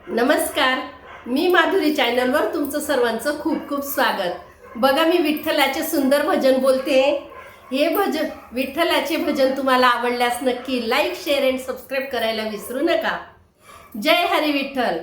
नमस्कार, मी माधुरी चॅनलवर तुमचं सर्वांचं खूप खूप स्वागत। बघा, मी विठ्ठलाचे सुंदर भजन बोलते। हे भजन विठ्ठलाचे भजन तुम्हाला आवडल्यास नक्की लाईक, शेअर अँड सबस्क्राइब करायला विसरू नका। जय हरी विठ्ठल।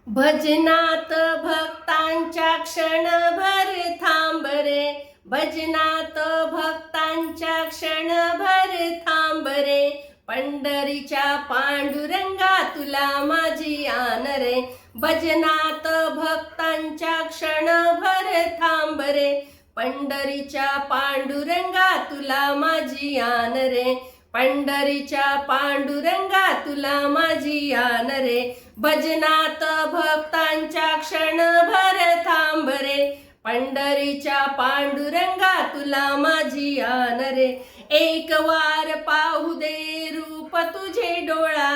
भजनात भक्तांच्या क्षणभर थांब रे, भजनात भक्तांच्या क्षणभर थांब रे, पंढरीच्या पांडुरंगा तुला माझी आन रे, भजनात भक्तांच्या क्षणभर थांब रे, पंढरीच्या पांडुरंगा तुला माझी आन रे, पंढरीच्या पांडुरंगा तुला माझी आन रे, भजनात भक्तांच्या क्षणभर थांब रे, पंढरीच्या पांडुरंगा तुला माझी आन रे, एक वार पाहू दे रूप तुझे डोळा,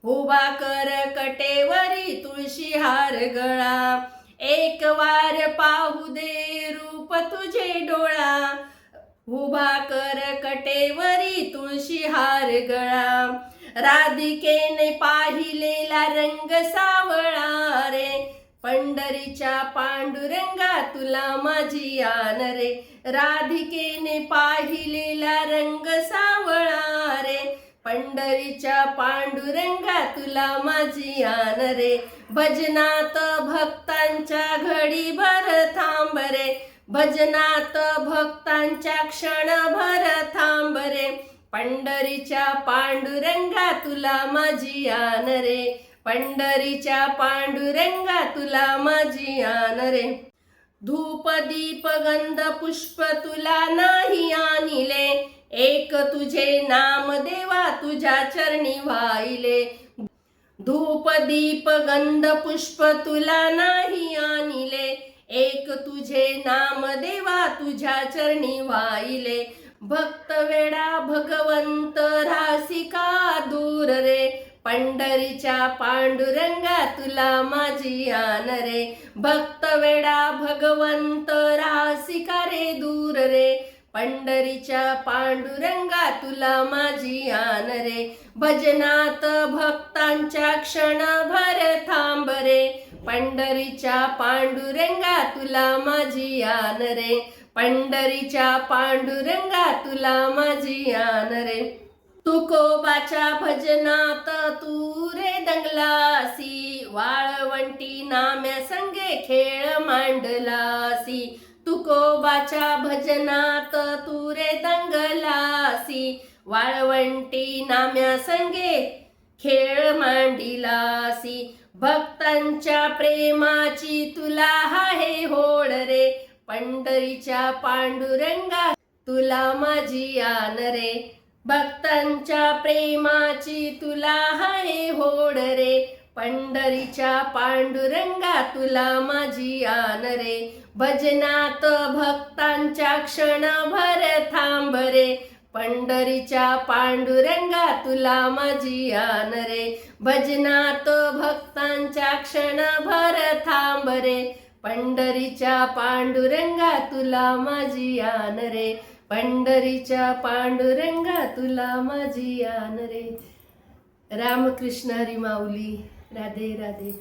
उभा कर कटेवरी तुळशी हार गळा, एक वार पाहू दे रूप तुझे डोळा, उभा कर कटेवरी तुळशी हार गळा, राधिकेने पाहिलेला रंग सावळा रे, पंढरीच्या पांडुरंगा तुला माझी आन रे, राधिकेने पाहिलेला रंग सावळा रे, पंढरीच्या पांडुरंगा तुला माझी आन रे, भजनात भक्तांच्या घडीभर थांब रे, भजनात भक्तांच्या क्षणभर थांब रे, पंढरीच्या पांडुरंगा तुला माझी आन रे, पंढरीच्या पांडुरंगा तुला माझी आन रे, धूप दीप गंध पुष्प तुला नाही आणिले, एक तुझे नाम देवा तुझ्या चरणी वाहिले, धूप दीप गंध पुष्प तुला नाही आणिले, एक तुझे नाम देवा तुझ्या चरणी वाहिले, भक्त वेडा भगवंत रासिका दूर रे, पंढरीच्या पांडुरंगा तुला माझी आन रे, भक्त वेडा भगवंत रासिका रे दूर रे, पंढरीच्या पांडुरंगा तुला माझी आन रे, भजनात भक्तांच्या क्षणभर थांब रे, पंढरीच्या पांडुरंगा तुला माझी आन रे, पंढरीच्या पांडुरंगा तुला माझी आन रे, तुकोबाच्या भजनात तू रे दंगलासी, वाळवंटी नाम्या संगे खेळ मांडलासी, तुकोबाच्या भजनात तू रे दंगलासी, वाळवंटी नाम्या संगे खेळ मांडिलासी, भक्तांच्या प्रेमाची तुला आहे होड रे, पंढरीच्या पांडुरंगा तुला माझी आन रे, भक्तांच्या प्रेमाची तुला आहे होड रे, पंढरीच्या पांडुरंगा तुला माझी आन रे, भजनात भक्तांच्या क्षणभर थांब रे, पंढरीच्या पांडुरंगा तुला माझी आन रे, भजनात भक्तांच्या क्षणभर थांब रे, पंढरीच्या पांडुरंगा तुला माझी आन रे, पंढरीच्या पांडुरंगा तुला माझी आन रे। रामकृष्ण हरी माऊली। राधे राधे।